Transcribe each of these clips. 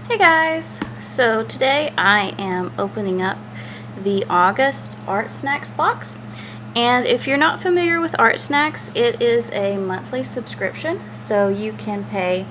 Hey guys! So today I am opening up the August ArtSnacks box. And if you're not familiar with ArtSnacks, it is a monthly subscription. So you can pay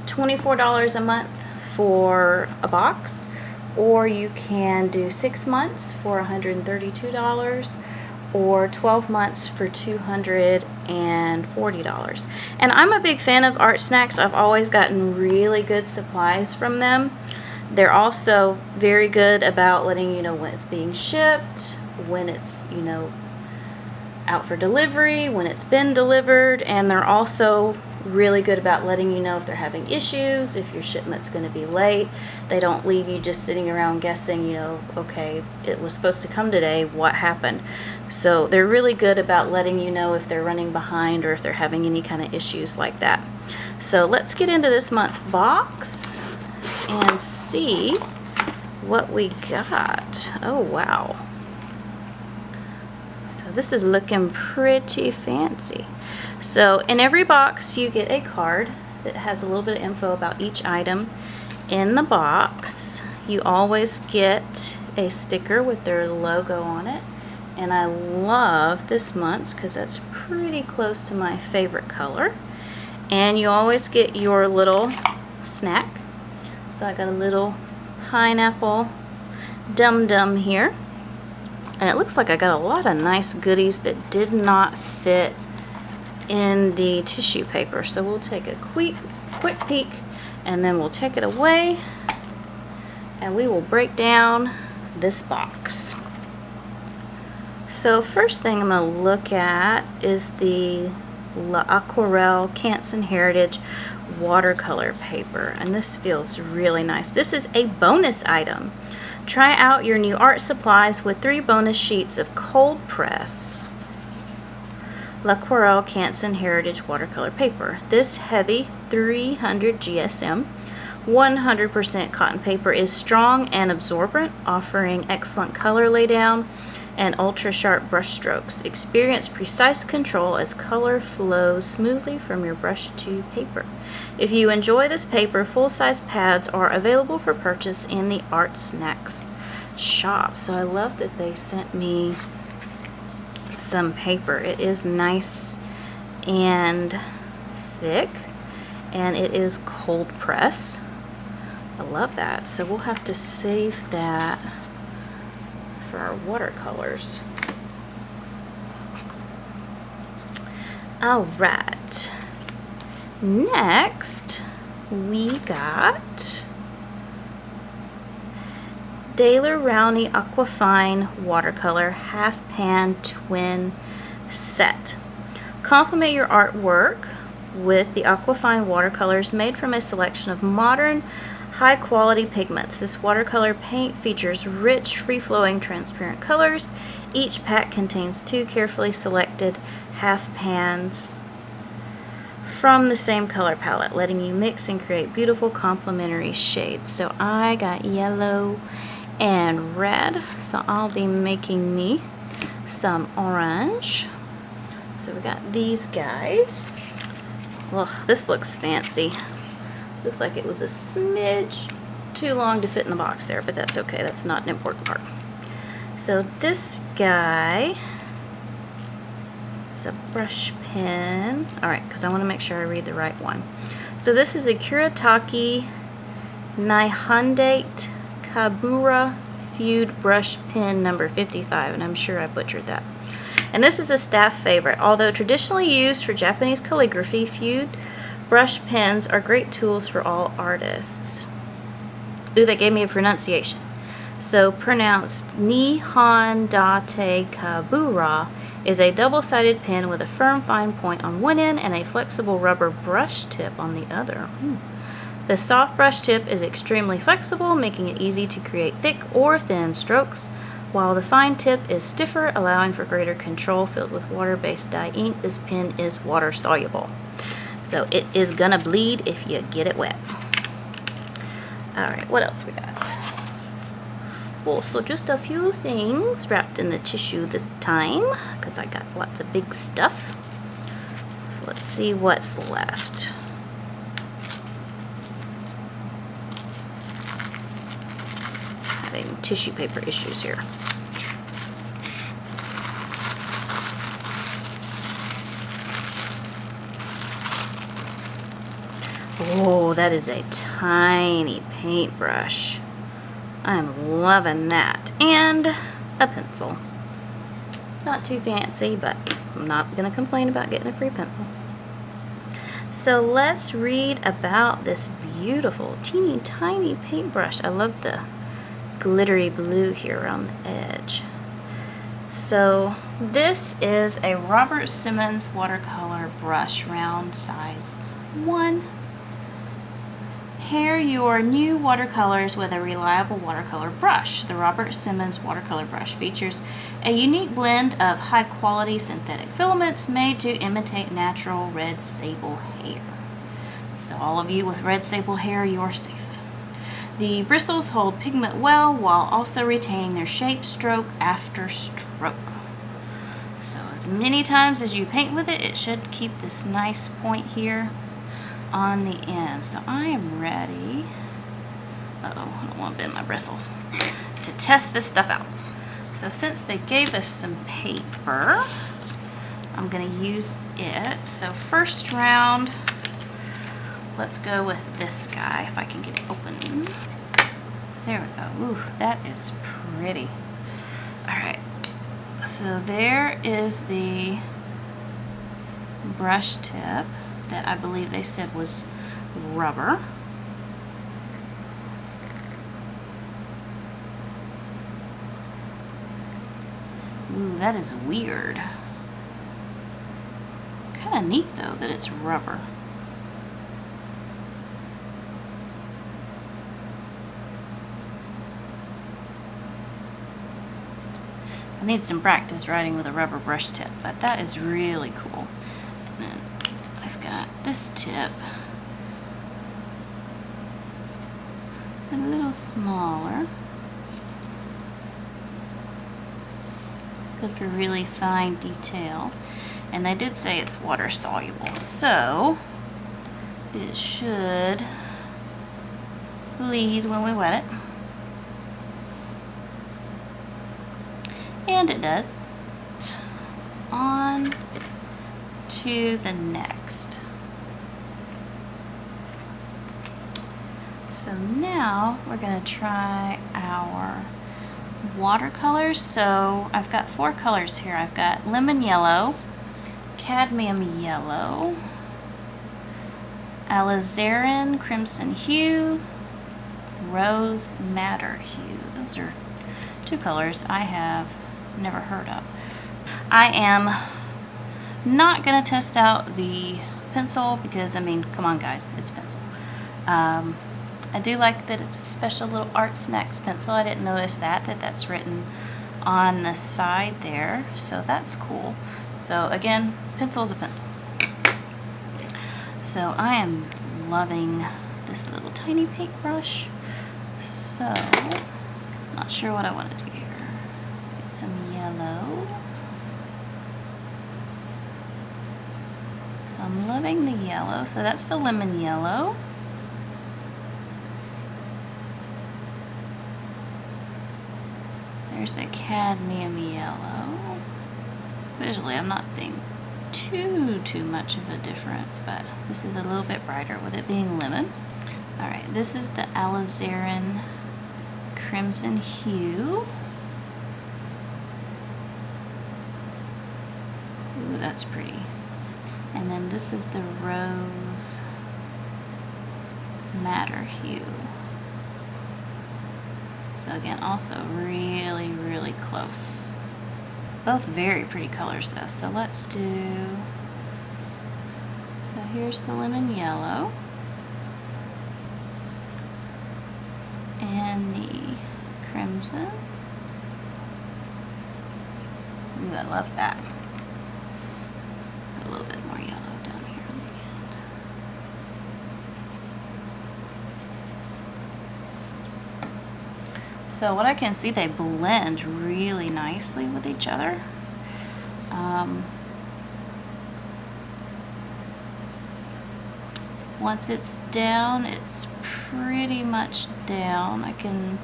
$24 a month for a box, or you can do 6 months for $132, or 12 months for $240. And I'm a big fan of ArtSnacks. I've always gotten really good supplies from them. They're also very good about letting you know when it's being shipped, when it's, out for delivery, when it's been delivered, and they're also really good about letting you know if they're having issues, if your shipment's going to be late. They don't leave you just sitting around guessing, okay, it was supposed to come today, what happened? So they're really good about letting you know if they're running behind or if they're having any kind of issues like that. So let's get into this month's box and see what we got. Oh wow. So this is looking pretty fancy. So in every box you get a card that has a little bit of info about each item in the box. You always get a sticker with their logo on it. And I love this month's because that's pretty close to my favorite color. And you always get your little snack. So I got a little pineapple dum-dum here. And it looks like I got a lot of nice goodies that did not fit in the tissue paper. So we'll take a quick peek and then we'll take it away and we will break down this box. So first thing I'm going to look at is the Aquarelle Canson Heritage watercolor paper, and this feels really nice. This is a bonus item. Try out your new art supplies with 3 bonus sheets of cold press Aquarelle Canson Heritage watercolor paper. This heavy 300 GSM 100% cotton paper is strong and absorbent, offering excellent color laydown and ultra sharp brush strokes. Experience precise control as color flows smoothly from your brush to paper. If you enjoy this paper, full-size pads are available for purchase in the ArtSnacks shop. So I love that they sent me some paper. It is nice and thick, and it is cold press. I love that. So we'll have to save that for our watercolors. All right. Next, we got Daler-Rowney Aquafine Watercolor Half Pan Twin Set. Complement your artwork with the Aquafine watercolors made from a selection of modern, high-quality pigments. This watercolor paint features rich, free-flowing, transparent colors. Each pack contains 2 carefully selected half pans from the same color palette, letting you mix and create beautiful complementary shades. So I got yellow and red, so I'll be making me some orange. So we got these guys. Well, this looks fancy. Looks like it was a smidge too long to fit in the box there, but that's okay. That's not an important part. So this guy is a brush pen. All right, because I want to make sure I read the right one. So this is a Kuretake Nihondate Kabura Fude brush pen number 55, and I'm sure I butchered that. And this is a staff favorite. Although traditionally used for Japanese calligraphy, Fude brush pens are great tools for all artists. Ooh, they gave me a pronunciation. So pronounced Nihondate Kabura is a double-sided pen with a firm fine point on one end and a flexible rubber brush tip on the other. The soft brush tip is extremely flexible, making it easy to create thick or thin strokes, while the fine tip is stiffer, allowing for greater control. Filled with water-based dye ink, this pen is water-soluble. So it is gonna bleed if you get it wet. Alright, what else we got? Also, just a few things wrapped in the tissue this time, because I got lots of big stuff. So let's see what's left. having tissue paper issues here. Oh, that is a tiny paintbrush. I'm loving that. And a pencil. Not too fancy, but I'm not going to complain about getting a free pencil. So let's read about this beautiful, teeny tiny paintbrush. I love the glittery blue here around the edge. So this is a Robert Simmons watercolor brush, round size 1. Pair your new watercolors with a reliable watercolor brush. The Robert Simmons watercolor brush features a unique blend of high-quality synthetic filaments made to imitate natural red sable hair. So all of you with red sable hair, you're safe. The bristles hold pigment well while also retaining their shape stroke after stroke. So as many times as you paint with it, it should keep this nice point here on the end. So I am ready, I don't want to bend my bristles, to test this stuff out. So since they gave us some paper, I'm going to use it. So first round, let's go with this guy, if I can get it open. There we go. Ooh, that is pretty. Alright, so there is the brush tip that I believe they said was rubber. Ooh, that is weird. Kind of neat though that it's rubber. I need some practice writing with a rubber brush tip, but that is really cool. And then I've got this tip. It's a little smaller. Good for really fine detail. And they did say it's water soluble, so it should bleed when we wet it. And it does. On to the next. So now we're going to try our watercolors. So I've got 4 colors here. I've got lemon yellow, cadmium yellow, alizarin crimson hue, rose madder hue. Those are 2 colors I have never heard of. I am not going to test out the pencil because, I mean, come on guys, it's pencil. I do like that it's a special little ArtSnacks pencil. I didn't notice that's written on the side there, so that's cool. So again, pencil's a pencil. So I am loving this little tiny paintbrush. So, not sure what I want to do here. Let's get some yellow. So I'm loving the yellow. So that's the lemon yellow. There's the cadmium yellow. Visually, I'm not seeing too much of a difference, but this is a little bit brighter with it being lemon. Alright, this is the alizarin crimson hue. Ooh, that's pretty. And then this is the rose madder hue. So again, also really close. Both very pretty colors though. So let's do, so here's the lemon yellow. And the crimson. Ooh, I love that. Put a little bit more yellow down here on the end. So what I can see, they blend really nicely with each other. Once it's down, it's pretty much down. I can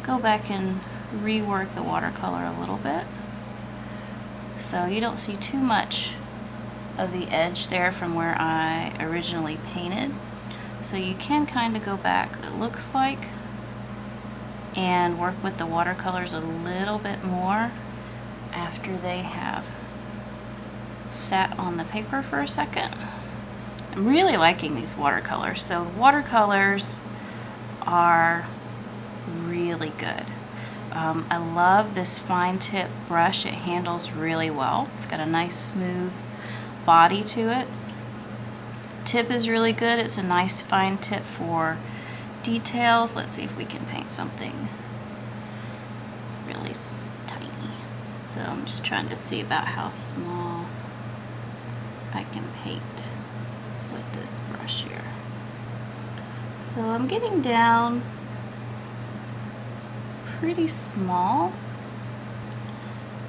go back and rework the watercolor a little bit. So you don't see too much of the edge there from where I originally painted. So you can kind of go back, it looks like, and work with the watercolors a little bit more after they have sat on the paper for a second. I'm really liking these watercolors. So watercolors are really good. I love this fine tip brush. It handles really well. It's got a nice smooth body to it. Tip is really good. It's a nice fine tip for details. Let's see if we can paint something really tiny. So I'm just trying to see about how small I can paint with this brush here. So I'm getting down pretty small.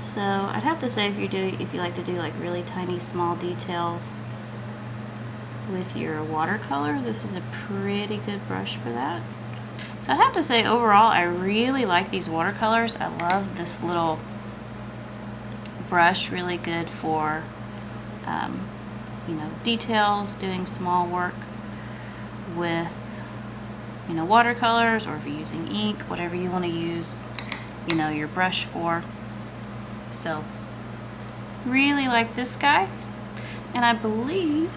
So I'd have to say if you like to do like really tiny small details with your watercolor, this is a pretty good brush for that. So I'd have to say overall I really like these watercolors. I love this little brush, really good for you know, details, doing small work with, you know, watercolors, or if you're using ink, whatever you want to use, you know, your brush for. So really like this guy, and I believe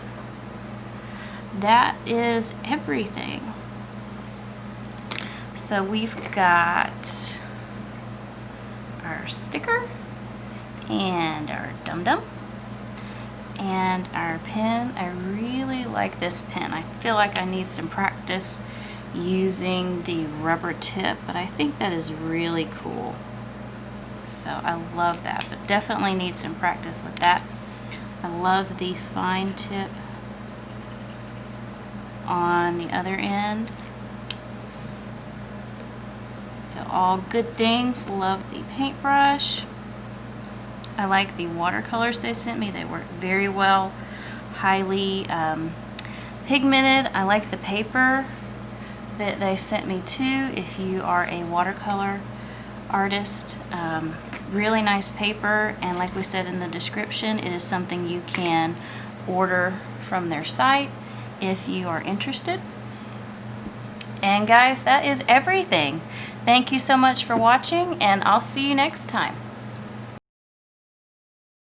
that is everything. So we've got our sticker and our dum-dum and our pen. I really like this pen. I feel like I need some practice using the rubber tip, but I think that is really cool. So I love that, but definitely need some practice with that. I love the fine tip on the other end. So all good things. Love the paintbrush. I like the watercolors they sent me. They work very well. Highly pigmented. I like the paper that they sent me too. If you are a watercolor artist, really nice paper, and like we said in the description, it is something you can order from their site if you are interested. And guys, that is everything. Thank you so much for watching, and I'll see you next time.